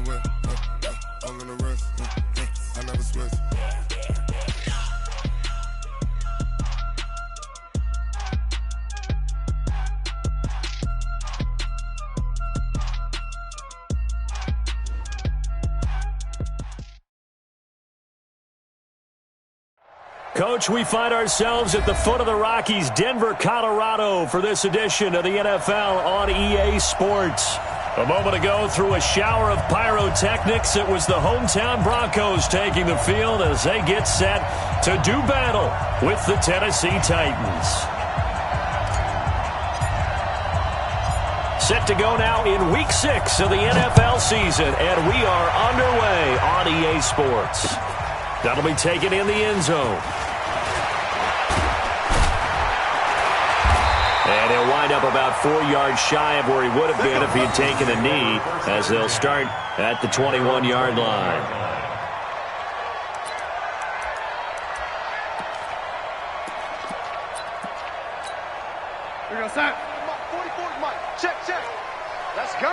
way. I'm in the rest. I never switch. Coach, we find ourselves at the foot of the Rockies, Denver, Colorado, for this edition of the NFL on EA Sports. A moment ago, through a shower of pyrotechnics, it was the hometown Broncos taking the field as they get set to do battle with the Tennessee Titans. Set to go now in Week 6 of the NFL season, and we are underway on EA Sports. That'll be taken in the end zone. And he'll wind up about 4 yards shy of where he would have been if he had taken a knee, as they'll start at the 21-yard line. Here we go, Sam. 44's Mike. Check. Let's go.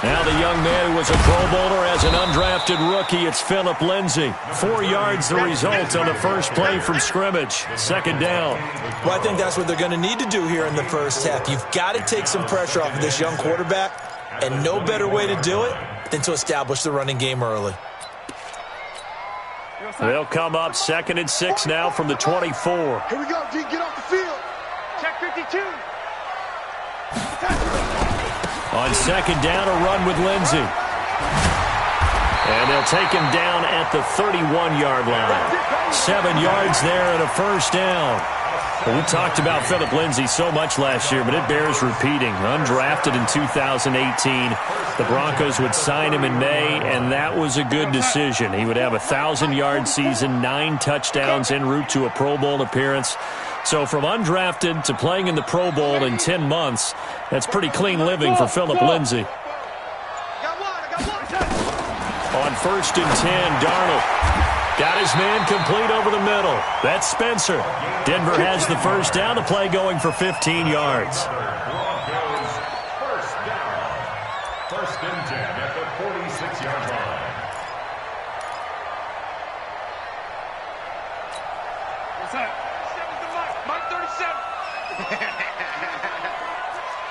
Now the young man who was a Pro Bowler as an undrafted rookie, it's Phillip Lindsay. 4 yards the result on the first play from scrimmage. Second down. Well, I think that's what they're going to need to do here in the first half. You've got to take some pressure off of this young quarterback, and no better way to do it than to establish the running game early. They'll come up 2nd and 6 now from the 24. Here we go, D. Get off the field. Check 52. On second down, a run with Lindsay. And they'll take him down at the 31-yard line. 7 yards there and a first down. Well, we talked about Phillip Lindsay so much last year, but it bears repeating. Undrafted in 2018. The Broncos would sign him in May, and that was a good decision. He would have a 1,000-yard season, 9 touchdowns en route to a Pro Bowl appearance. So from undrafted to playing in the Pro Bowl in 10 months, that's pretty clean living for Phillip Lindsay. On 1st and 10, Darnold got his man complete over the middle. That's Spencer. Denver has the first down. The play going for 15 yards. First and 10 at the 46-yard line. What's up? Mike 37.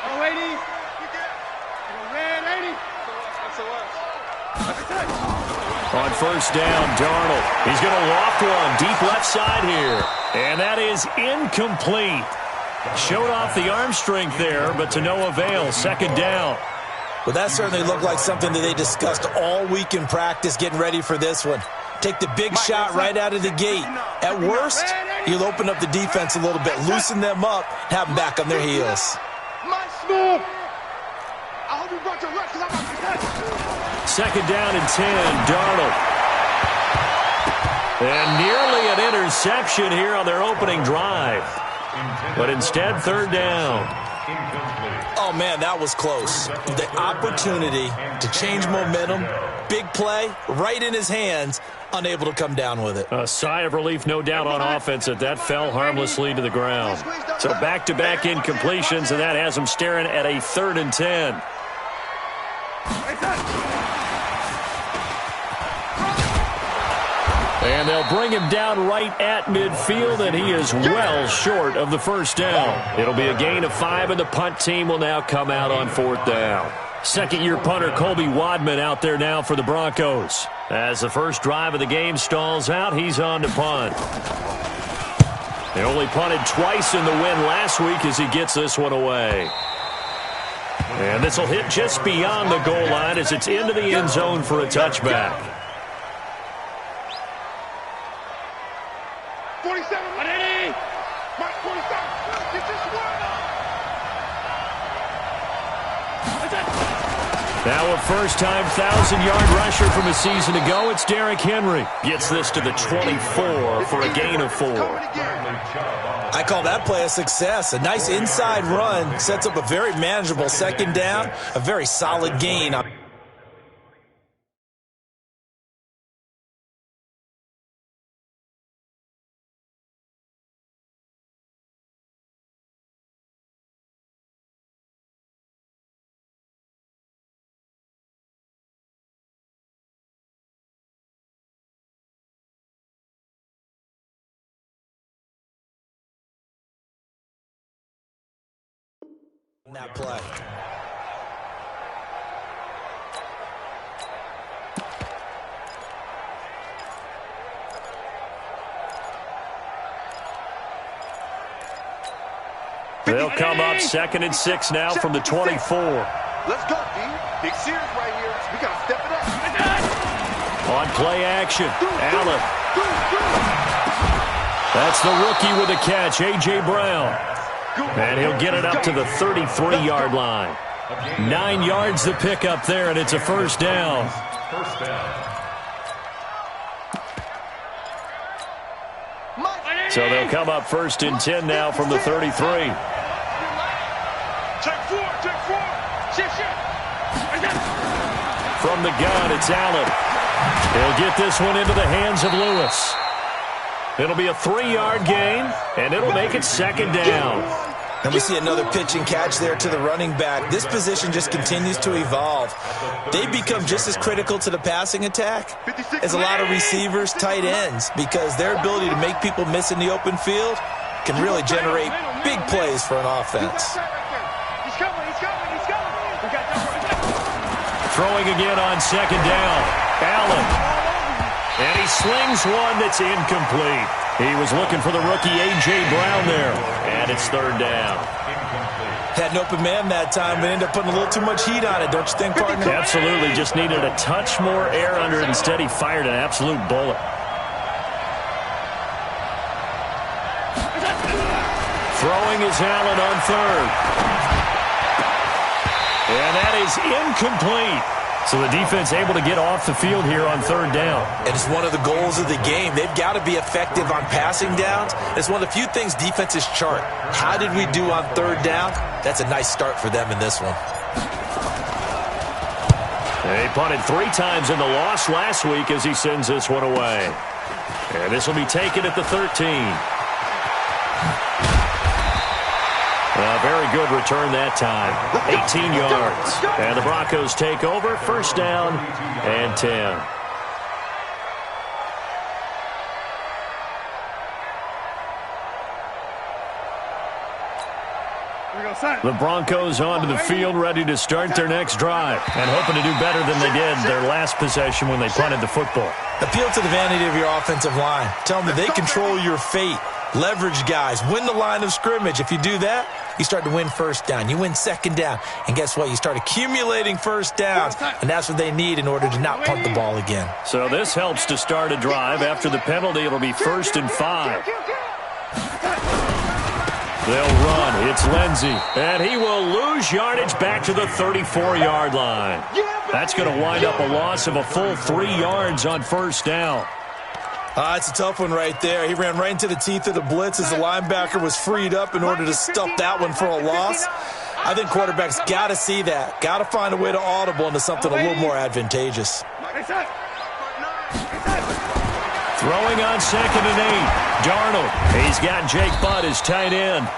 Oh, 80. Red 80. On first down, Darnold. He's going to loft one deep left side here. And that is incomplete. Showed off the arm strength there, but to no avail. Second down. Well, that certainly looked like something that they discussed all week in practice getting ready for this one. Take the big shot right out of the gate. At worst, you'll open up the defense a little bit, loosen them up, have them back on their heels. Second down and 10, Darnold. And nearly an interception here on their opening drive. But instead, third down. Oh, man, that was close. The opportunity to change momentum, big play, right in his hands, unable to come down with it. A sigh of relief, no doubt, on offense that fell harmlessly to the ground. So back-to-back incompletions, and that has them staring at a 3rd and 10. And they'll bring him down right at midfield, and he is well short of the first down. It'll be a gain of 5, and the punt team will now come out on 4th down. Second-year punter Colby Wadman out there now for the Broncos. As the first drive of the game stalls out, he's on to punt. They only punted twice in the win last week as he gets this one away. And this will hit just beyond the goal line as it's into the end zone for a touchback. 47, 180. Mike 47. Get this one. Now a first-time 1,000-yard rusher from a season ago, it's Derrick Henry. Gets this to the 24 for a gain of 4. I call that play a success. A nice inside run sets up a very manageable second down, a very solid gain. in that play. They'll come up 2nd and 6 now from the 24. Let's go, D. Big series right here. We got to step it up. On play action, Allen. That's the rookie with the catch, A.J. Brown. And he'll get it up to the 33-yard line. 9 yards to pick up there, and it's a first down. First down. So they'll come up 1st and 10 now from the 33. From the gun, it's Allen. He'll get this one into the hands of Lewis. It'll be a 3-yard gain, and it'll make it 2nd down. And we see another pitch and catch there to the running back. This position just continues to evolve. They become just as critical to the passing attack as a lot of receivers, tight ends, because their ability to make people miss in the open field can really generate big plays for an offense. Throwing again on 2nd down. Allen. And he slings one that's incomplete. He was looking for the rookie A.J. Brown there. And it's 3rd down. Had an open man that time, but ended up putting a little too much heat on it, don't you think, partner? Absolutely. Just needed a touch more air under it. Instead, he fired an absolute bullet. Throwing is Allen on 3rd. And that is incomplete. So the defense able to get off the field here on 3rd down. And it's one of the goals of the game. They've got to be effective on passing downs. It's one of the few things defenses chart. How did we do on 3rd down? That's a nice start for them in this one. They punted 3 times in the loss last week as he sends this one away. And this will be taken at the 13. A very good return that time. 18 yards. And the Broncos take over. 1st down and 10. The Broncos onto the field, ready to start their next drive, and hoping to do better than they did their last possession when they punted the football. Appeal to the vanity of your offensive line. Tell them that they control your fate. Leverage guys. Win the line of scrimmage. If you do that, you start to win 1st down. You win 2nd down. And guess what? You start accumulating 1st downs. And that's what they need in order to not punt the ball again. So this helps to start a drive. After the penalty, it'll be 1st and 5. They'll run. It's Lindsey. And he will lose yardage back to the 34-yard line. That's going to wind up a loss of a full 3 yards on 1st down. It's a tough one right there. He ran right into the teeth of the blitz as the linebacker was freed up in order to stuff that one for a loss. I think quarterbacks got to see that. Got to find a way to audible into something a little more advantageous. Throwing on 2nd and 8. Darnold. He's got Jake Butt as tight end.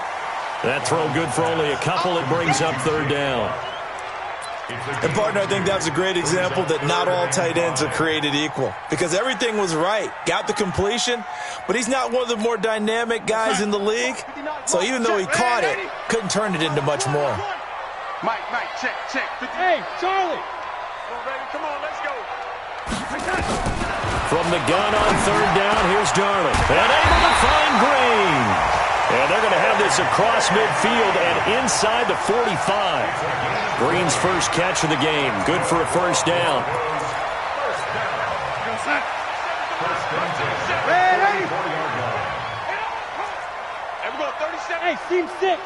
That throw good for only a couple. It brings up 3rd down. And, partner, I think that was a great example that not all tight ends are created equal, because everything was right. Got the completion, but he's not one of the more dynamic guys in the league. So even though he caught it, couldn't turn it into much more. Mike, check. Hey, Charlie. Come on, let's go. From the gun on 3rd down, here's Darnold. And able to find Green. And they're going to have this across midfield and inside the 45. Green's first catch of the game. Good for a 1st down. Hey, seam 6.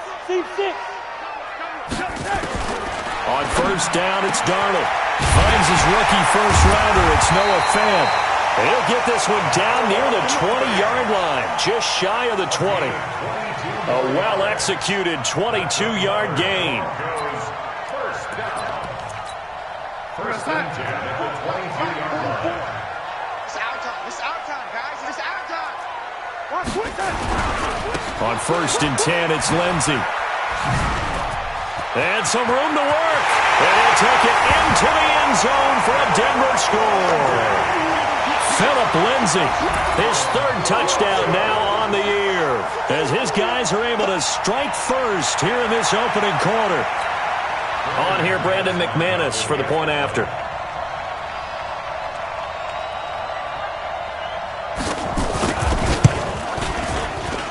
On 1st down, it's Darnold. Finds his rookie 1st rounder. It's Noah Fant. He'll get this one down near the 20-yard line, just shy of the 20. A well-executed 22-yard gain. First and 10 at the 23-yard line. It's our time, guys. It's our time. On 1st and 10, it's Lindsey. And some room to work. And he'll take it into the end zone for a Denver score. Philip Lindsey, his 3rd touchdown now on the year. serve as his guys are able to strike first here in this opening quarter. On here, Brandon McManus for the point after.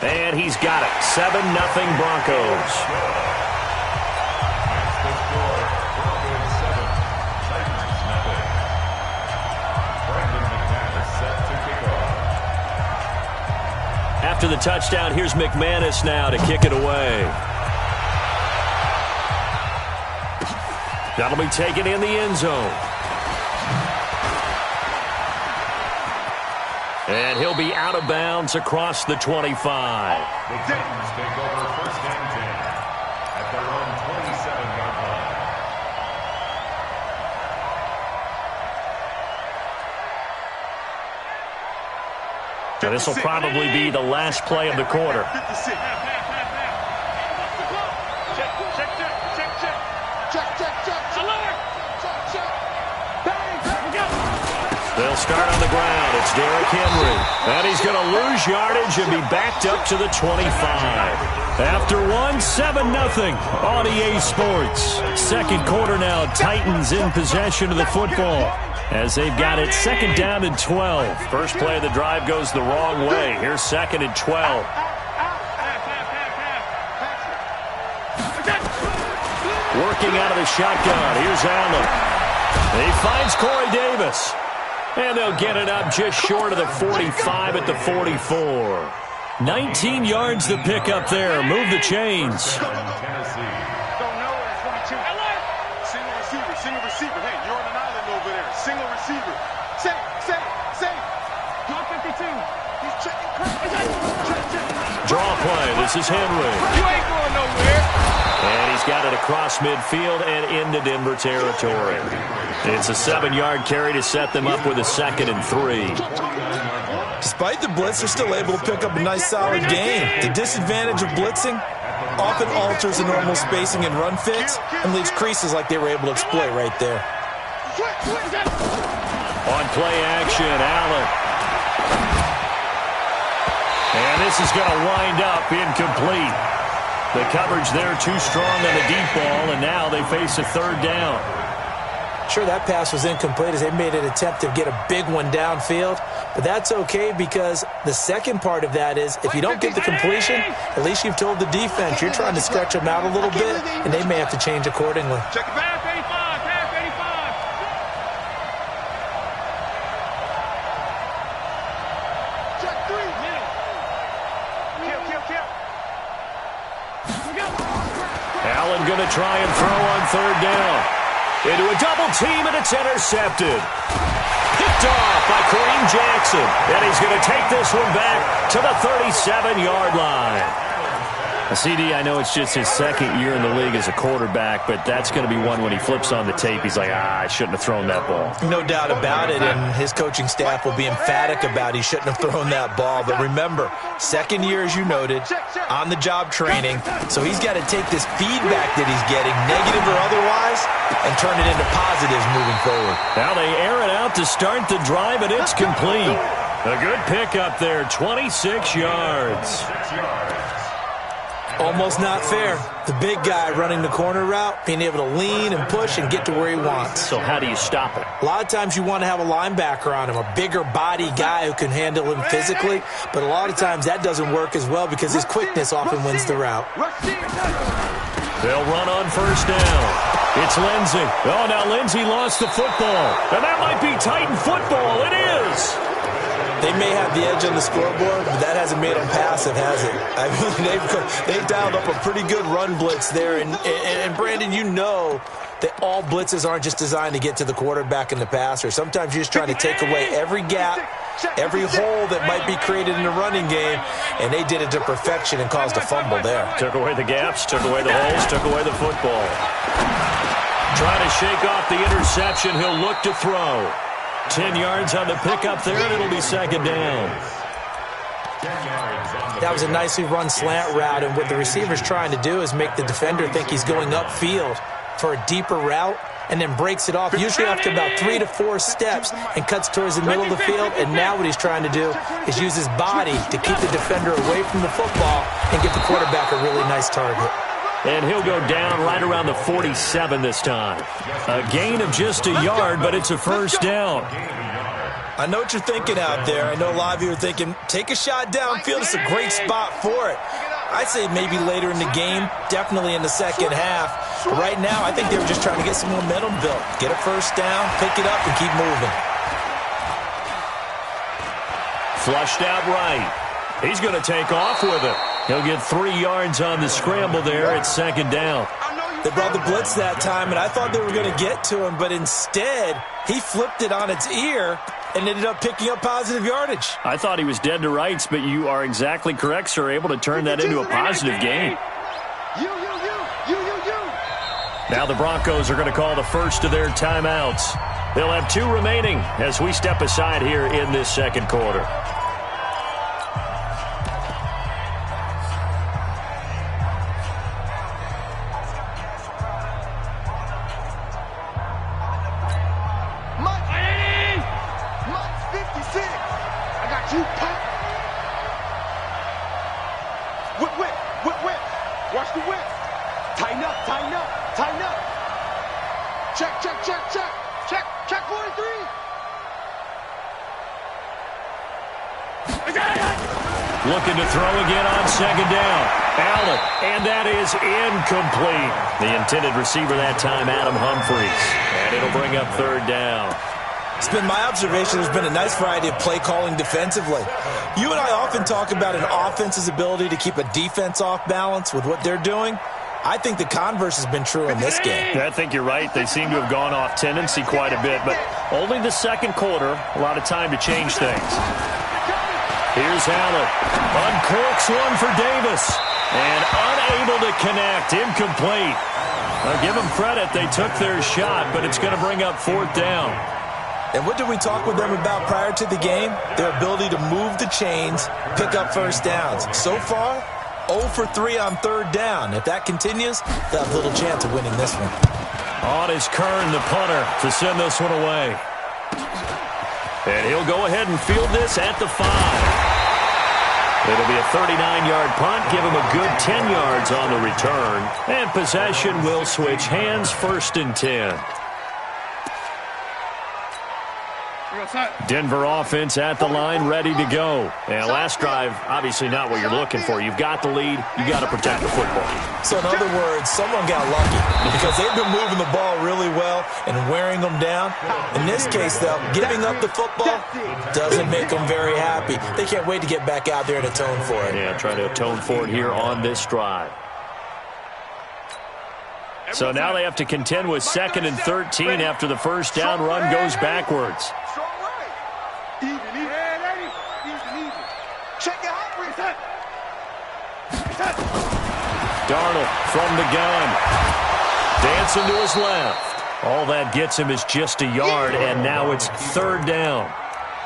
And he's got it. 7-0 Broncos. After the touchdown, here's McManus now to kick it away. That'll be taken in the end zone. And he'll be out of bounds across the 25. The Titans take over first and 10 at their own 27-yard line. So this will probably be the last play of the quarter. They'll start on the ground. It's Derrick Henry. And he's going to lose yardage and be backed up to the 25. After one, 7-0 on EA Sports. Second quarter now, Titans in possession of the football as they've got it second down and 12. First play of the drive goes the wrong way. Here's second and 12. Working out of the shotgun. Here's Allen. He finds Corey Davis. And they'll get it up just short of the 45 at the 44. 19 yards to pick up there. Move the chains. Single receiver. Hey, you're on an island over there. Single receiver. Same. Draw 52. He's checking. Draw play. This is Henry. You ain't going nowhere. And he's got it across midfield and into Denver territory. It's a 7-yard carry to set them up with a 2nd and 3. Despite the blitz, they're still able to pick up a nice solid gain. The disadvantage of blitzing often alters the normal spacing and run fits and leaves creases like they were able to exploit right there. On play action, Allen. And this is going to wind up incomplete. The coverage there too strong on the deep ball, and now they face a 3rd down. Sure, that pass was incomplete as they made an attempt to get a big one downfield, but that's okay because the second part of that is if you don't get the completion, at least you've told the defense you're trying to stretch them out a little bit, and they may have to change accordingly. Check it back, 85. Check 3. Kill. Allen going to try and throw on 3rd down. Into a double team, and it's intercepted. Picked off by Kareem Jackson. And he's going to take this one back to the 37-yard line. CD, I know it's just his 2nd year in the league as a quarterback, but that's going to be one when he flips on the tape. He's like, I shouldn't have thrown that ball. No doubt about it, and his coaching staff will be emphatic about he shouldn't have thrown that ball. But remember, 2nd year, as you noted, on-the-job training, so he's got to take this feedback that he's getting, negative or otherwise, and turn it into positives moving forward. Now they air it out to start the drive, and it's complete. A good pickup there, 26 yards. Almost not fair. The big guy running the corner route, being able to lean and push and get to where he wants. So how do you stop it? A lot of times you want to have a linebacker on him, a bigger body guy who can handle him physically, but a lot of times that doesn't work as well because his quickness often wins the route. They'll run on 1st down. It's Lindsey. Oh, now Lindsey lost the football. And that might be Titan football. It is. They may have the edge on the scoreboard, but that hasn't made them passive, has it? I mean, they've dialed up a pretty good run blitz there. And Brandon, you know that all blitzes aren't just designed to get to the quarterback and the passer. Sometimes you're just trying to take away every gap, every hole that might be created in the running game, and they did it to perfection and caused a fumble there. Took away the gaps, took away the holes, took away the football. Trying to shake off the interception. He'll look to throw. 10 yards on the pickup there, and it'll be 2nd down. That was a nicely run slant route, and what the receiver's trying to do is make the defender think he's going upfield. for a deeper route and then breaks it off, usually after about 3 to 4 steps, and cuts towards the middle of the field. And now what he's trying to do is use his body to keep the defender away from the football and get the quarterback a really nice target. And he'll go down right around the 47 this time. A gain of just a yard, but it's a first down. I know what you're thinking out there. I know a lot of you are thinking, take a shot downfield. It's a great spot for it. I'd say maybe later in the game, definitely in the second half. But right now, I think they were just trying to get some momentum built. Get a first down, pick it up, and keep moving. Flushed out right. He's going to take off with it. He'll get 3 yards on the scramble there at second down. They brought the blitz that time, and I thought they were going to get to him, but instead, he flipped it on its ear and ended up picking up positive yardage. I thought he was dead to rights, but you are exactly correct, sir. Able to turn that into a positive gain. Now the Broncos are going to call the first of their timeouts. They'll have 2 remaining as we step aside here in this second quarter. Watch the whip. Tighten up, tighten up, tighten up. Check, check, check, check. Check, check 43. Looking to throw again on second down. Allen, and that is incomplete. The intended receiver that time, Adam Humphries. And it'll bring up third down. It's been my observation there's been a nice variety of play calling defensively. You and I often talk about an offense's ability to keep a defense off balance with what they're doing. I think the converse has been true in this game. Yeah, I think you're right. They seem to have gone off tendency quite a bit, but only the second quarter, a lot of time to change things. Here's Allen. Uncorks one for Davis. And unable to connect. Incomplete. I'll give them credit. They took their shot, but it's going to bring up fourth down. And what did we talk with them about prior to the game? Their ability to move the chains, pick up first downs. So far, 0 for 3 on third down. If that continues, they'll have little chance of winning this one. On is Kern, the punter, to send this one away. And he'll go ahead and field this at the 5. It'll be a 39-yard punt, give him a good 10 yards on the return. And possession will switch hands, 1st and 10. Denver offense at the line, ready to go. And last drive, obviously not what you're looking for. You've got the lead. You got to protect the football. So in other words, someone got lucky because they've been moving the ball really well and wearing them down. In this case, though, giving up the football doesn't make them very happy. They can't wait to get back out there and atone for it. Yeah, trying to atone for it here on this drive. So now they have to contend with 2nd and 13 after the first down run goes backwards. Even. Check it out. Darnold from the gun. Dancing to his left. All that gets him is just a yard, and now it's third down.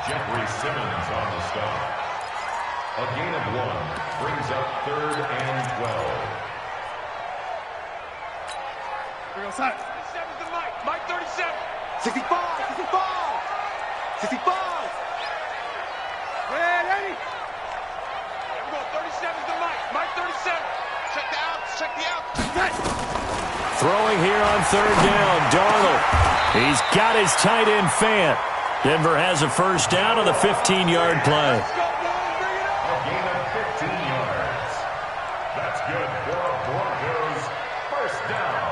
Jeffrey Simmons on the stop. A gain of 1 brings up 3rd and 12. We're outside. 37's the Mike 37. 65. 65. Ready? We're going 37's the Mike 37. Check the outs. Check the outs. Throwing here on third down, Darnold. He's got his tight end Fant. Denver has a first down on the 15-yard play. A gain of 15 yards. That's good for Broncos. First down.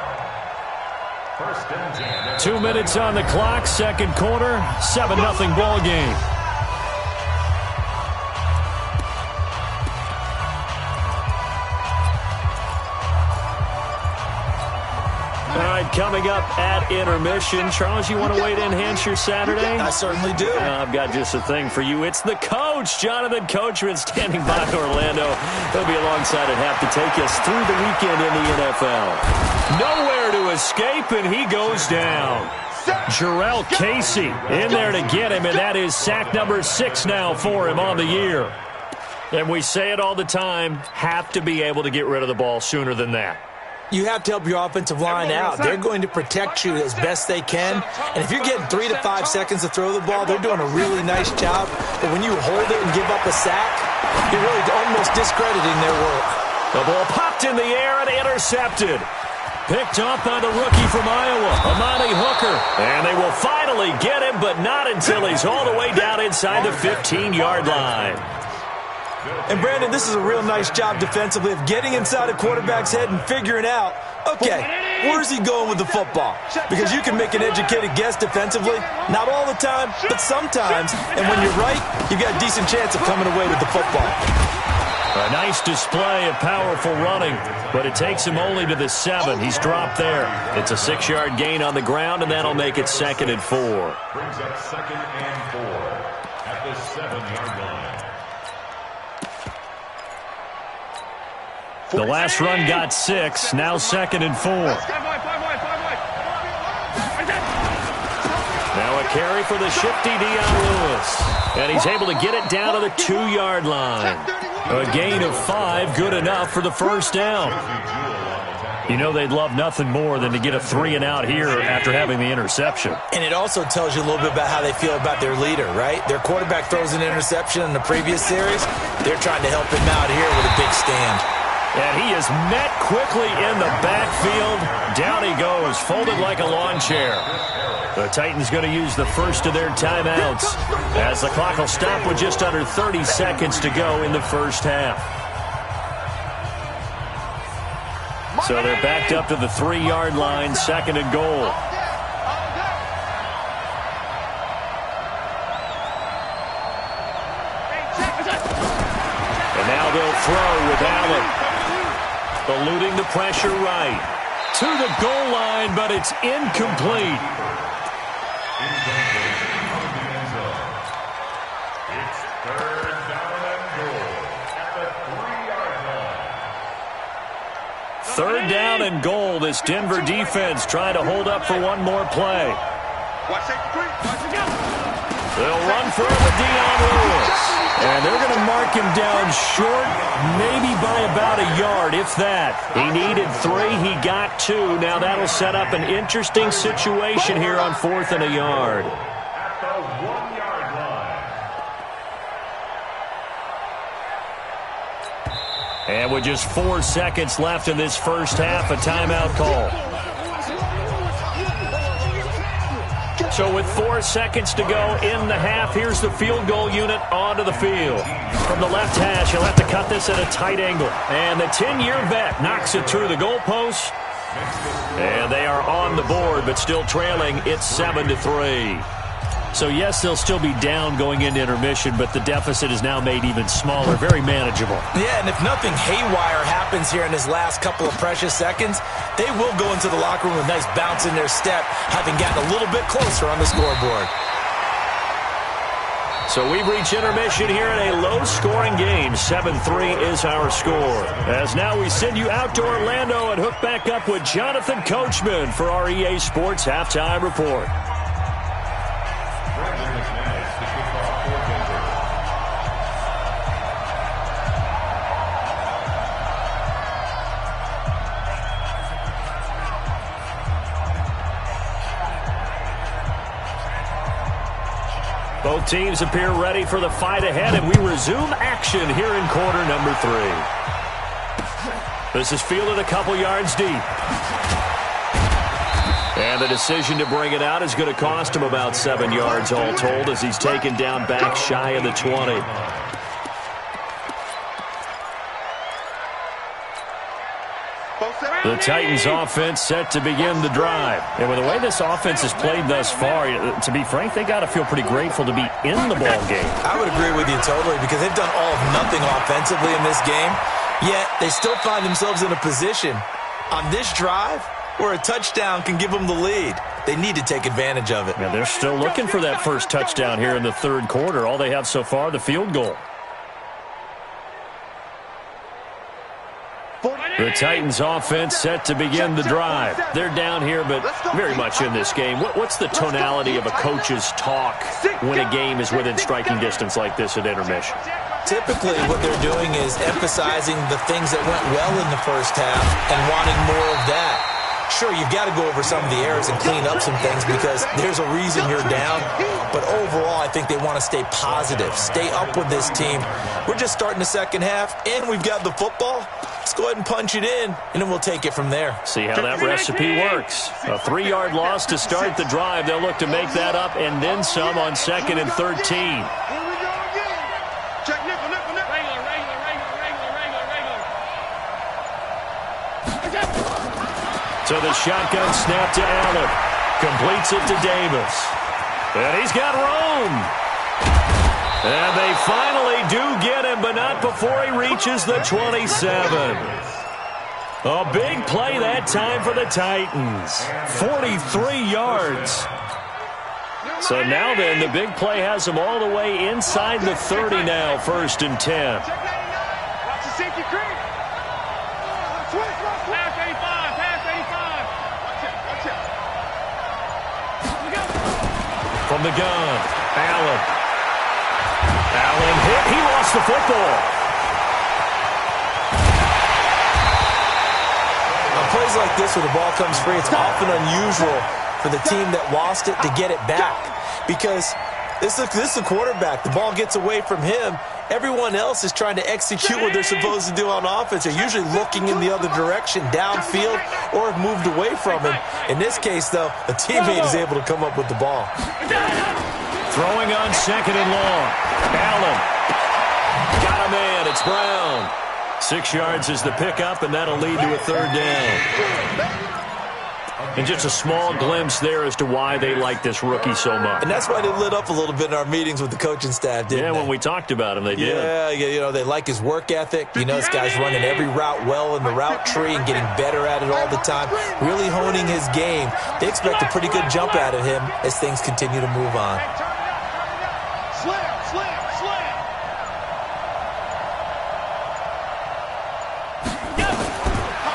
1st and 10. 2 minutes on the clock, second quarter, 7-0 ball game. All right, coming up at intermission. Charles, you want to wait to enhance your Saturday? I certainly do. I've got just a thing for you. It's the coach, Jonathan Coachman, standing by Orlando. He'll be alongside at half to take us through the weekend in the NFL. Nowhere to escape, and he goes down. Jarrell Casey in there to get him, and that is sack number 6 now for him on the year. And we say it all the time, have to be able to get rid of the ball sooner than that. You have to help your offensive line out. They're going to protect you as best they can. And if you're getting 3 to 5 seconds to throw the ball, they're doing a really nice job. But when you hold it and give up a sack, you're really almost discrediting their work. The ball popped in the air and intercepted. Picked off by the rookie from Iowa, Amani Hooker. And they will finally get him, but not until he's all the way down inside the 15-yard line. And, Brandon, this is a real nice job defensively of getting inside a quarterback's head and figuring out, okay, where's he going with the football? Because you can make an educated guess defensively, not all the time, but sometimes. And when you're right, you've got a decent chance of coming away with the football. A nice display of powerful running, but it takes him only to the 7. He's dropped there. It's a 6-yard gain on the ground, and that'll make it 2nd and 4. Brings up 2nd and 4 at the 7-yard line. The last run got 6, now 2nd and 4. Now a carry for the shifty Dion Lewis. And he's able to get it down to the 2-yard line. A gain of 5, good enough for the first down. You know they'd love nothing more than to get a 3-and-out here after having the interception. And it also tells you a little bit about how they feel about their leader, right? Their quarterback throws an interception in the previous series. They're trying to help him out here with a big stand. And he is met quickly in the backfield. Down he goes, folded like a lawn chair. The Titans going to use the first of their timeouts as the clock will stop with just under 30 seconds to go in the first half. So they're backed up to the 3-yard line, 2nd and goal. And now they'll throw with Allen. Eluding the pressure right. To the goal line, but it's incomplete. It's 3rd down and goal at the 3-yard line. 3rd down and goal. This Denver defense trying to hold up for one more play. They'll run for it with Dion Lewis. And they're going to mark him down short, maybe by about a yard, if that. He needed 3. He got 2. Now that'll set up an interesting situation here on 4th and a yard. At the 1-yard line. And with just 4 seconds left in this first half, a timeout call. So with 4 seconds to go in the half, here's the field goal unit onto the field. From the left hash, he'll have to cut this at a tight angle. And the 10-year vet knocks it through the goalpost. And they are on the board, but still trailing. It's 7-3. So, yes, they'll still be down going into intermission, but the deficit is now made even smaller, very manageable. Yeah, and if nothing haywire happens here in his last couple of precious seconds, they will go into the locker room with a nice bounce in their step, having gotten a little bit closer on the scoreboard. So we've reached intermission here in a low-scoring game. 7-3 is our score. As now we send you out to Orlando and hook back up with Jonathan Coachman for our EA Sports Halftime Report. Both teams appear ready for the fight ahead, and we resume action here in quarter number 3. This is fielded a couple yards deep. And the decision to bring it out is going to cost him about 7 yards all told as he's taken down back shy of the 20. The Titans offense set to begin the drive. And with the way this offense has played thus far, to be frank, they got to feel pretty grateful to be in the ball game. I would agree with you totally because they've done all of nothing offensively in this game, yet they still find themselves in a position on this drive where a touchdown can give them the lead. They need to take advantage of it. Yeah, they're still looking for that first touchdown here in the third quarter. All they have so far, the field goal. The Titans offense set to begin the drive. They're down here, but very much in this game. What's the tonality of a coach's talk when a game is within striking distance like this at intermission? Typically, what they're doing is emphasizing the things that went well in the first half and wanting more of that. Sure, you've got to go over some of the errors and clean up some things because there's a reason you're down. But overall, I think they want to stay positive, stay up with this team. We're just starting the second half, and we've got the football. Let's go ahead and punch it in, and then we'll take it from there. See how that recipe works. A 3-yard loss to start the drive. They'll look to make that up and then some on 2nd and 13. So the shotgun snap to Allen. Completes it to Davis. And he's got room. And they finally do get him, but not before he reaches the 27. A big play that time for the Titans. 43 yards. So now then, the big play has them all the way inside the 30 now, 1st and 10. Watch the safety creep. Pass 85, pass 85. Watch it. From the gun, Allen hit. He lost the football. On plays like this where the ball comes free, it's often unusual for the team that lost it to get it back because this is a quarterback. The ball gets away from him. Everyone else is trying to execute what they're supposed to do on offense. They're usually looking in the other direction, downfield, or have moved away from him. In this case, though, a teammate is able to come up with the ball. Throwing on 2nd and long. Allen. Got a man. It's Brown. 6 yards is the pickup, and that'll lead to a 3rd down. And just a small glimpse there as to why they like this rookie so much. And that's why they lit up a little bit in our meetings with the coaching staff, didn't they? Yeah, when we talked about him, they did. Yeah, you know, they like his work ethic. You know, this guy's running every route well in the route tree and getting better at it all the time, really honing his game. They expect a pretty good jump out of him as things continue to move on. Slam.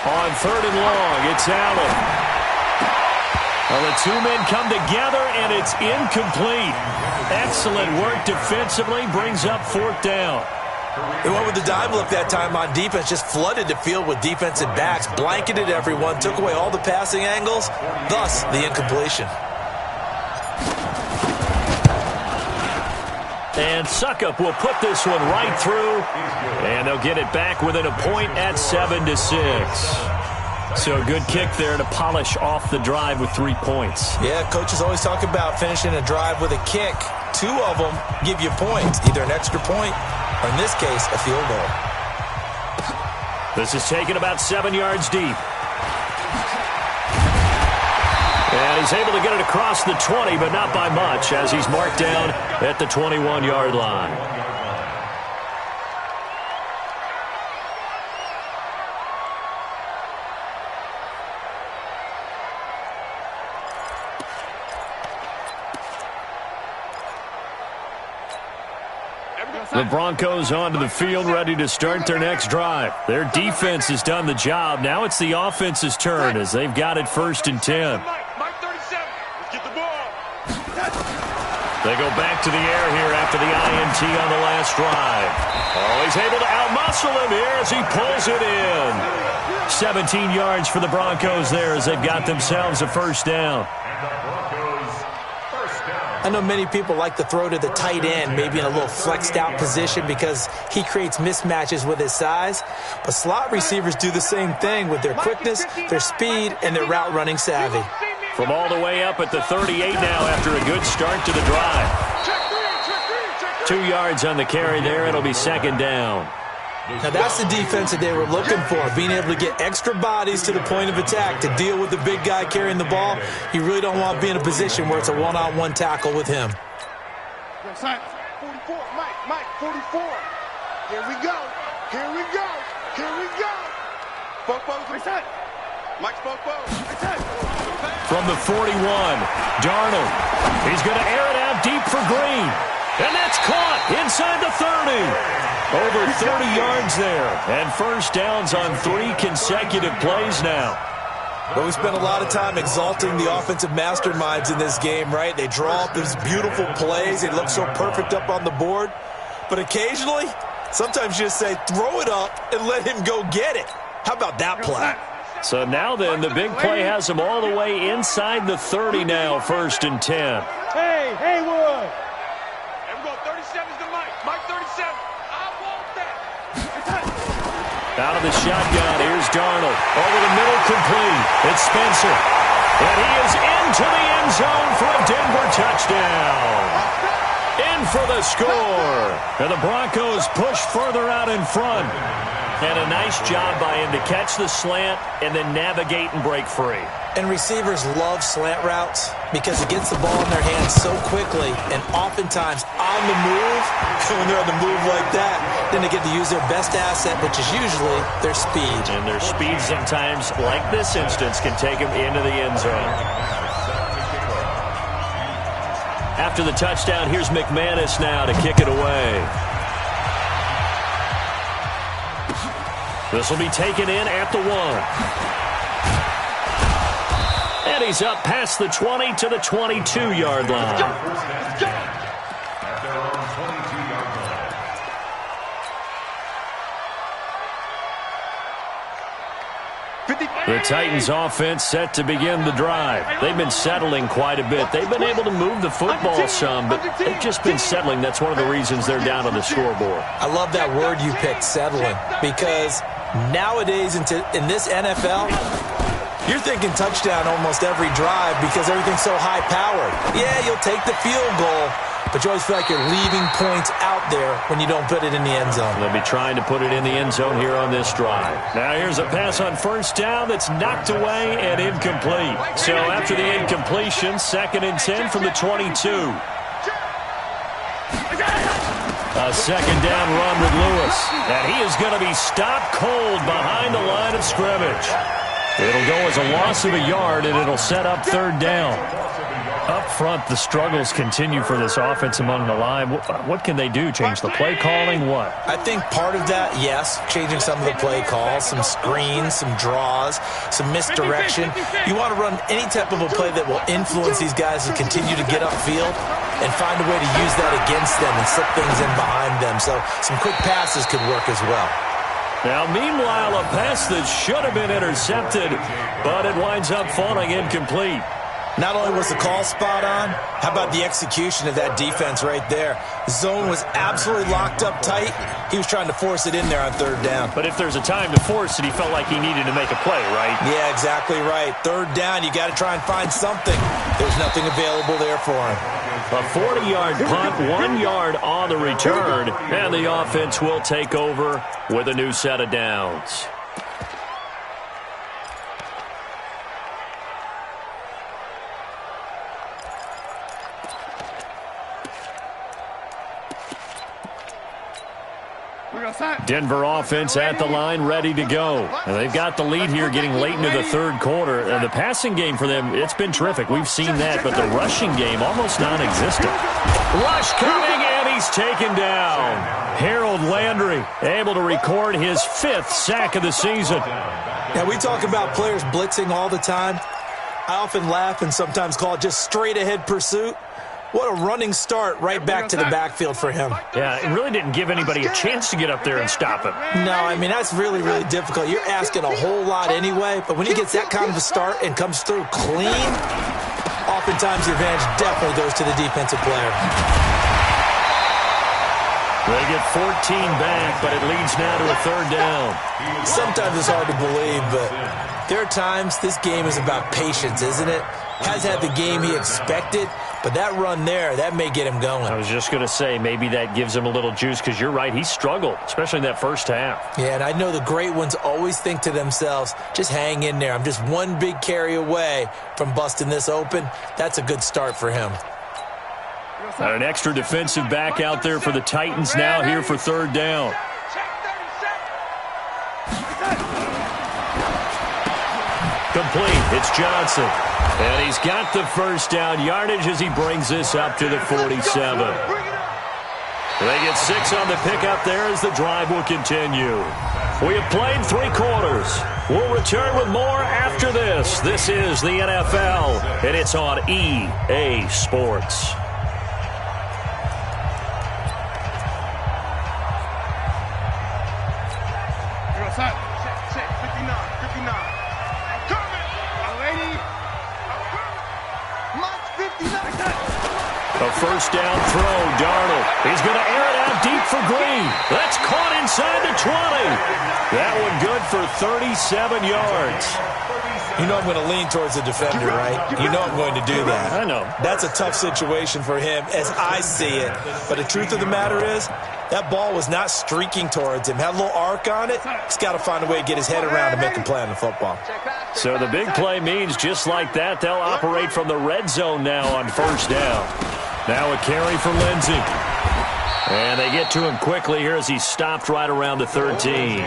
On 3rd and long, it's Allen. Well, the two men come together, and it's incomplete. Excellent work defensively, brings up 4th down. They went with the dime look that time on defense, just flooded the field with defensive backs, blanketed everyone, took away all the passing angles, thus the incompletion. And Suckup will put this one right through, and they'll get it back within a point at 7-6. So a good kick there to polish off the drive with 3 points. Yeah, coaches always talk about finishing a drive with a kick. 2 of them give you points, either an extra point or, in this case, a field goal. This is taken about 7 yards deep. And he's able to get it across the 20, but not by much, as he's marked down at the 21-yard line. The Broncos onto the field, ready to start their next drive. Their defense has done the job. Now it's the offense's turn as they've got it 1st and 10. Mike 37. Let's get the ball. They go back to the air here after the INT on the last drive. Oh, he's able to outmuscle him here as he pulls it in. 17 yards for the Broncos there as they've got themselves a 1st down. I know many people like to throw to the tight end, maybe in a little flexed out position because he creates mismatches with his size. But slot receivers do the same thing with their quickness, their speed, and their route running savvy. From all the way up at the 38 now after a good start to the drive. 2 yards on the carry there. It'll be 2nd down. Now that's the defense that they were looking for, being able to get extra bodies to the point of attack to deal with the big guy carrying the ball. You really don't want to be in a position where it's a one-on-one tackle with him. 44, Mike, 44. Here we go. Popo, Mike's Popo. From the 41, Darnold. He's going to air it out deep for Green. And that's caught inside the 30. Over 30 yards there. And 1st downs on 3 consecutive plays now. Well, we spent a lot of time exalting the offensive masterminds in this game, right? They draw up these beautiful plays. They look so perfect up on the board. But occasionally, Sometimes you just say, throw it up and let him go get it. How about that play? So now then, the big play has him all the way inside the 30 now, 1st and 10. Hey, Haywood. And we're going 37's to Mike. Mike 37. I want that. Out of the shotgun, here's Darnold. Over the middle, complete. It's Spencer. And he is into the end zone for a Denver touchdown. In for the score. And the Broncos push further out in front. And a nice job by him to catch the slant and then navigate and break free. And receivers love slant routes because it gets the ball in their hands so quickly and oftentimes on the move. When they're on the move like that, then they get to use their best asset, which is usually their speed. And their speed sometimes, like this instance, can take them into the end zone. After the touchdown, here's McManus now to kick it away. This will be taken in at the 1. And he's up past the 20 to the 22-yard line. At their own 22-yard line. The Titans offense set to begin the drive. They've been settling quite a bit. They've been able to move the football some, but they've just been settling. That's one of the reasons they're down on the scoreboard. I love that word you picked, settling, because nowadays in this NFL, you're thinking touchdown almost every drive because everything's so high-powered. Yeah, you'll take the field goal, but you always feel like you're leaving points out there when you don't put it in the end zone. They'll be trying to put it in the end zone here on this drive. Now here's a pass on 1st down that's knocked away and incomplete. So after the incompletion, 2nd and 10 from the 22. A 2nd down run with Lewis. And he is going to be stopped cold behind the line of scrimmage. It'll go as a loss of a yard, and it'll set up 3rd down. Up front, the struggles continue for this offense among the line. What can they do? Change the play calling? What? I think part of that, yes, changing some of the play calls, some screens, some draws, some misdirection. You want to run any type of a play that will influence these guys to continue to get upfield and find a way to use that against them and slip things in behind them. So some quick passes could work as well. Now, meanwhile, a pass that should have been intercepted, but it winds up falling incomplete. Not only was the call spot on, how about the execution of that defense right there? Zone was absolutely locked up tight. He was trying to force it in there on 3rd down. But if there's a time to force it, he felt like he needed to make a play, right? Yeah, exactly right. 3rd down, you got to try and find something. There's nothing available there for him. A 40-yard punt, 1 yard on the return, and the offense will take over with a new set of downs. Denver offense at the line, ready to go. And they've got the lead here getting late into the 3rd quarter. And the passing game for them, it's been terrific. We've seen that, but the rushing game almost non-existent. Rush coming, and he's taken down. Harold Landry able to record his 5th sack of the season. Now, we talk about players blitzing all the time. I often laugh and sometimes call it just straight-ahead pursuit. What a running start right back to the backfield for him. Yeah, it really didn't give anybody a chance to get up there and stop him. No, I mean, that's really, really difficult. You're asking a whole lot anyway, but when he gets that kind of a start and comes through clean, oftentimes the advantage definitely goes to the defensive player. They get 14 back, but it leads now to a 3rd down. Sometimes it's hard to believe, but there are times this game is about patience, isn't it? Has had the game he expected, but that run there, that may get him going. I was just going to say, maybe that gives him a little juice, because you're right, he struggled, especially in that 1st half. Yeah, and I know the great ones always think to themselves, just hang in there. I'm just one big carry away from busting this open. That's a good start for him. An extra defensive back out there for the Titans now here for 3rd down. Complete. It's Johnson. And he's got the 1st down yardage as he brings this up to the 47. They get 6 on the pickup there as the drive will continue. We have played 3 quarters. We'll return with more after this. This is the NFL, and it's on EA Sports. first down throw. Darnold. He's going to air it out deep for Green. That's caught inside the 20. That one good for 37 yards. You know I'm going to lean towards the defender, right? You know I'm going to do that. I know. That's a tough situation for him as I see it. But the truth of the matter is, that ball was not streaking towards him. Had a little arc on it. He's got to find a way to get his head around and make a play on the football. So the big play means just like that, they'll operate from the red zone now on first down. Now a carry for Lindsey. And they get to him quickly here as he stopped right around the 13.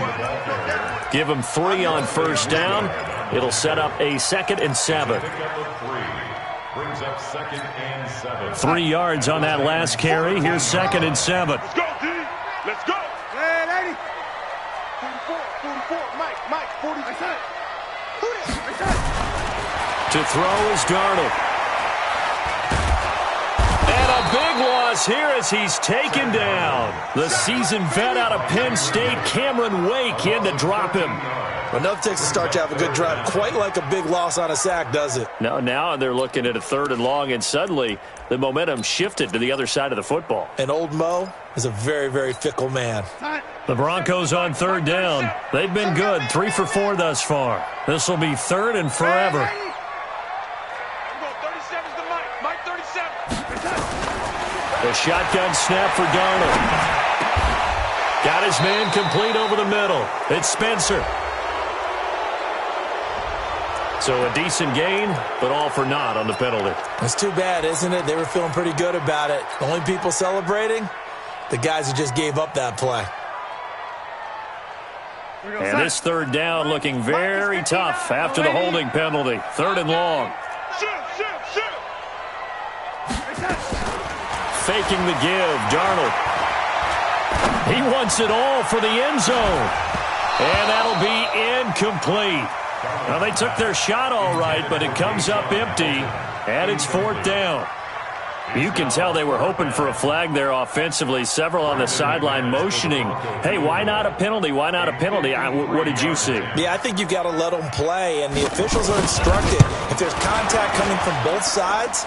Give him 3 on first down. It'll set up a 2nd and 7. Brings up 2nd and 7. 3 yards on that last carry. Here's 2nd and 7. Let's go, D. Let's go. Man, 80. 44, Mike, 40. To throw is Darnold. And a big loss here as he's taken down. The seasoned vet out of Penn State, Cameron Wake, in to drop him. Enough takes a start to have a good drive. Quite like a big loss on a sack, does it? No, now they're looking at a 3rd and long, and suddenly the momentum shifted to the other side of the football. And old Mo is a very, very fickle man. The Broncos on 3rd down. They've been good, 3 for 4 thus far. This will be 3rd and forever. 37's the Mike 37. The shotgun snap for Darnold. Got his man complete over the middle. It's Spencer. So a decent gain, but all for naught on the penalty. It's too bad, isn't it? They were feeling pretty good about it. The only people celebrating, the guys who just gave up that play. And this 3rd down looking very tough after the holding penalty. 3rd and long. Shoot. Faking the give, Darnold. He wants it all for the end zone. And that'll be incomplete. Well, they took their shot all right, but it comes up empty, and it's 4th down. You can tell they were hoping for a flag there offensively. Several on the sideline motioning, hey, why not a penalty? Why not a penalty? What did you see? Yeah, I think you've got to let them play, and the officials are instructed. If there's contact coming from both sides,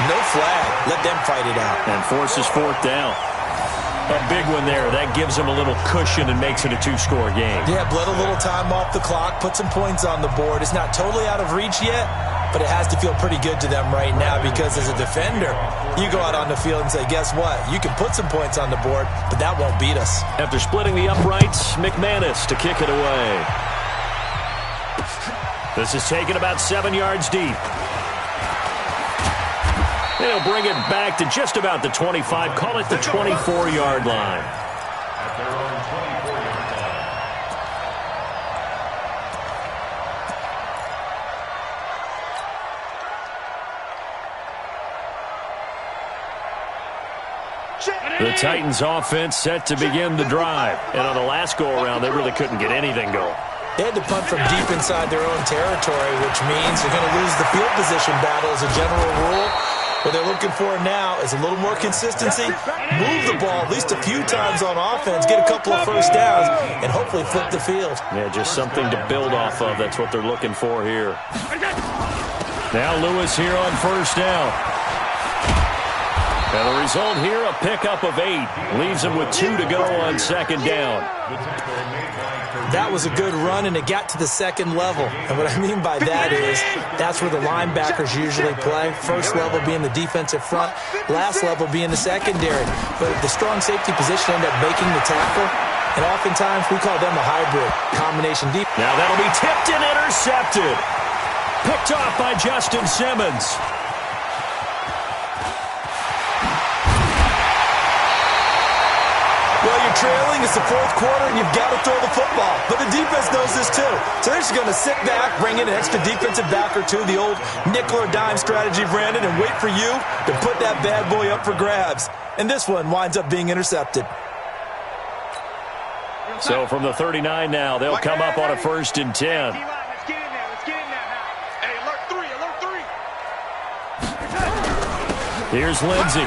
no flag. Let them fight it out. And forces 4th down. A big one there. That gives them a little cushion and makes it a 2-score game. Yeah, bled a little time off the clock, put some points on the board. It's not totally out of reach yet, but it has to feel pretty good to them right now because as a defender, you go out on the field and say, guess what? You can put some points on the board, but that won't beat us. After splitting the uprights, McManus to kick it away. This is taken about 7 yards deep. They'll bring it back to just about the 25. Call it the 24-yard line. At their own 24-yard line. The Titans offense set to begin the drive. And on the last go-around, they really couldn't get anything going. They had to punt from deep inside their own territory, which means they're going to lose the field position battle as a general rule. What they're looking for now is a little more consistency, move the ball at least a few times on offense, get a couple of first downs, and hopefully flip the field. Yeah, just something to build off of. That's what they're looking for here. Now Lewis here on first down. And the result here, a pickup of 8. Leaves him with 2 to go on 2nd down. That was a good run, and it got to the 2nd level. And what I mean by that is that's where the linebackers usually play. First level being the defensive front, last level being the secondary. But the strong safety position ended up making the tackle, and oftentimes we call them a hybrid combination deep. Now that'll be tipped and intercepted. Picked off by Justin Simmons. Well, you're trailing. It's the 4th quarter, and you've got to throw the football. But the defense knows this, too. So they're just going to sit back, bring in an extra defensive back or two, the old nickel or dime strategy, Brandon, and wait for you to put that bad boy up for grabs. And this one winds up being intercepted. So from the 39 now, they'll come up on a 1st and 10. Let's get in there now. Hey, alert 3. Here's Lindsey.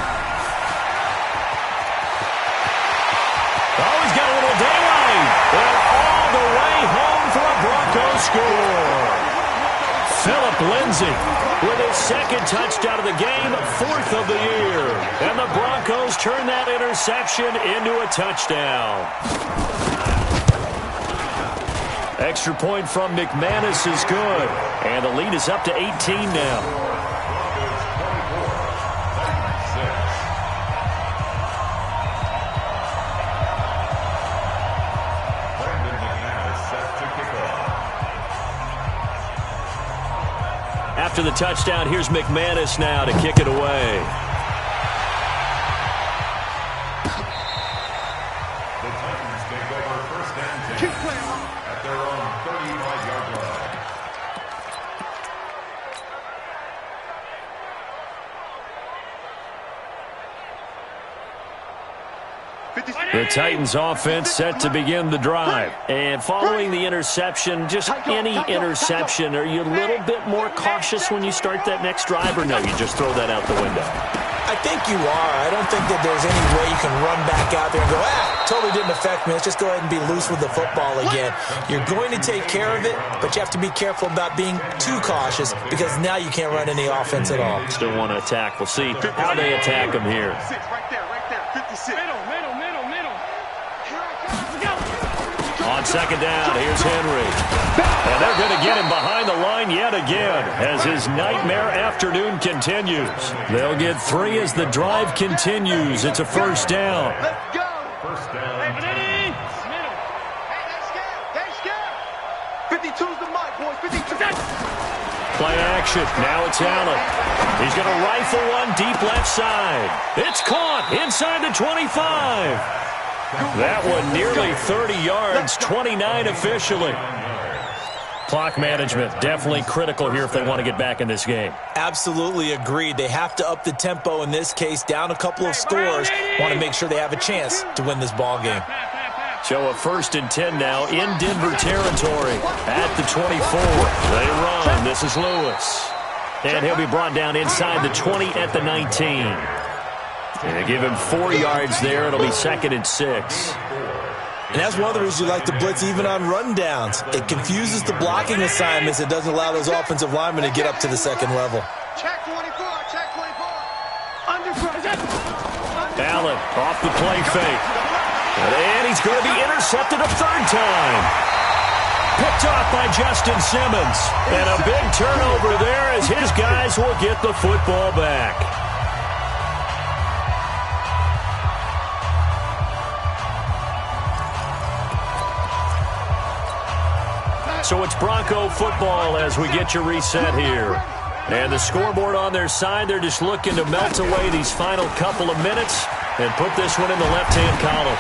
Oh, he's got a little daylight. And all the way home for a Broncos score. Phillip Lindsay with his second touchdown of the game, 4th of the year. And the Broncos turn that interception into a touchdown. Extra point from McManus is good. And the lead is up to 18 now. After the touchdown, here's McManus now to kick it away. The Titans take over first and 10 at their own 35-yard line. The Titans offense set to begin the drive. And following the interception, just any interception, are you a little bit more cautious when you start that next drive, or no, you just throw that out the window? I think you are. I don't think that there's any way you can run back out there and go, totally didn't affect me. Let's just go ahead and be loose with the football again. You're going to take care of it, but you have to be careful about being too cautious because now you can't run any offense at all. Still want to attack. We'll see how they attack them here. Right there, 56. Middle. On second down, here's Henry. And they're going to get him behind the line yet again as his nightmare afternoon continues. They'll get 3 as the drive continues. It's a first down. Let's go. First down. Hey, they scared. 52's the mic, boys. 52. Play action. Now it's Allen. He's going to rifle one deep left side. It's caught inside the 25. That one nearly 30 yards, 29 officially. Clock management definitely critical here if they want to get back in this game. Absolutely agreed. They have to up the tempo in this case, down a couple of scores. Want to make sure they have a chance to win this ball game. So a 1st and 10 now in Denver territory at the 24. They run. This is Lewis. And he'll be brought down inside the 20 at the 19. And they give him 4 yards there. It'll be 2nd and 6. And that's one of the reasons you like to blitz even on rundowns. It confuses the blocking assignments. It doesn't allow those offensive linemen to get up to the second level. Check 24. Under pressure. Allen off the play fake. And he's going to be intercepted a 3rd time. Picked off by Justin Simmons. And a big turnover there as his guys will get the football back. So it's Bronco football as we get your reset here. And the scoreboard on their side, they're just looking to melt away these final couple of minutes and put this one in the left-hand column.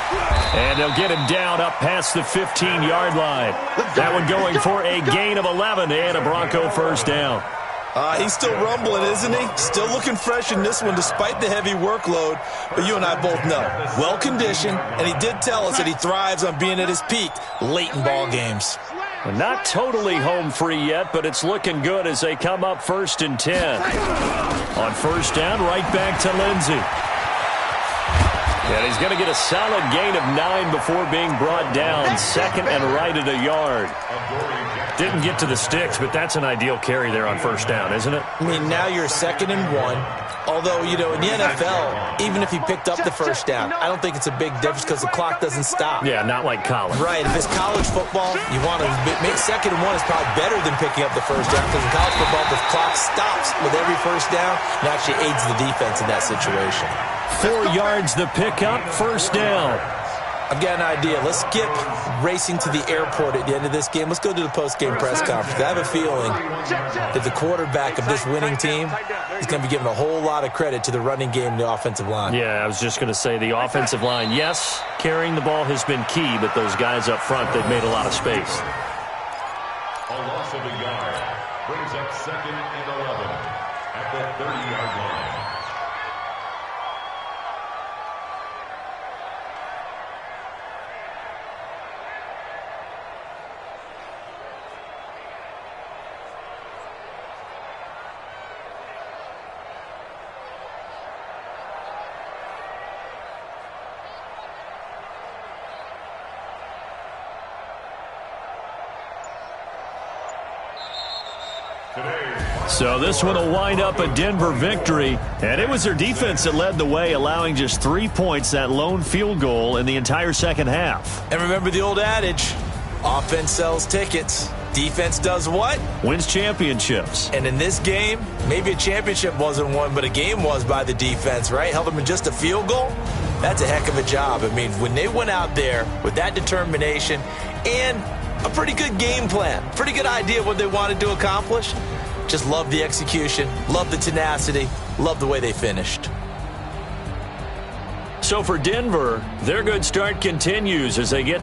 And they'll get him down up past the 15-yard line. That one going for a gain of 11 and a Bronco first down. He's still rumbling, isn't he? Still looking fresh in this one despite the heavy workload. But you and I both know, well-conditioned, and he did tell us that he thrives on being at his peak late in ball games. Not totally home free yet, but it's looking good as they come up 1st and 10. On first down, right back to Lindsay. And he's going to get a solid gain of 9 before being brought down. 2nd and right at a yard. Didn't get to the sticks, but that's an ideal carry there on first down, isn't it? I mean, now you're 2nd and 1. Although, you know, in the NFL, even if he picked up the first down, I don't think it's a big difference because the clock doesn't stop. Yeah, not like college. Right. If it's college football, you want to make 2nd and 1 is probably better than picking up the first down because in college football, the clock stops with every first down and actually aids the defense in that situation. 4 yards the pickup, first down. I've got an idea. Let's skip racing to the airport at the end of this game. Let's go to the post-game press conference. I have a feeling that the quarterback of this winning team is going to be giving a whole lot of credit to the running game and the offensive line. Yeah, I was just going to say the offensive line, yes, carrying the ball has been key, but those guys up front, they've made a lot of space. A loss of a yard brings up 2nd and 11 at the 30-yard line. So this one will wind up a Denver victory, and it was their defense that led the way, allowing just 3 points, that lone field goal in the entire second half. And remember the old adage, offense sells tickets. Defense does what? Wins championships. And in this game, maybe a championship wasn't won, but a game was by the defense, right? Held them in just a field goal. That's a heck of a job. I mean, when they went out there with that determination and a pretty good game plan, pretty good idea of what they wanted to accomplish, just love the execution, love the tenacity, love the way they finished. So for Denver, their good start continues as they get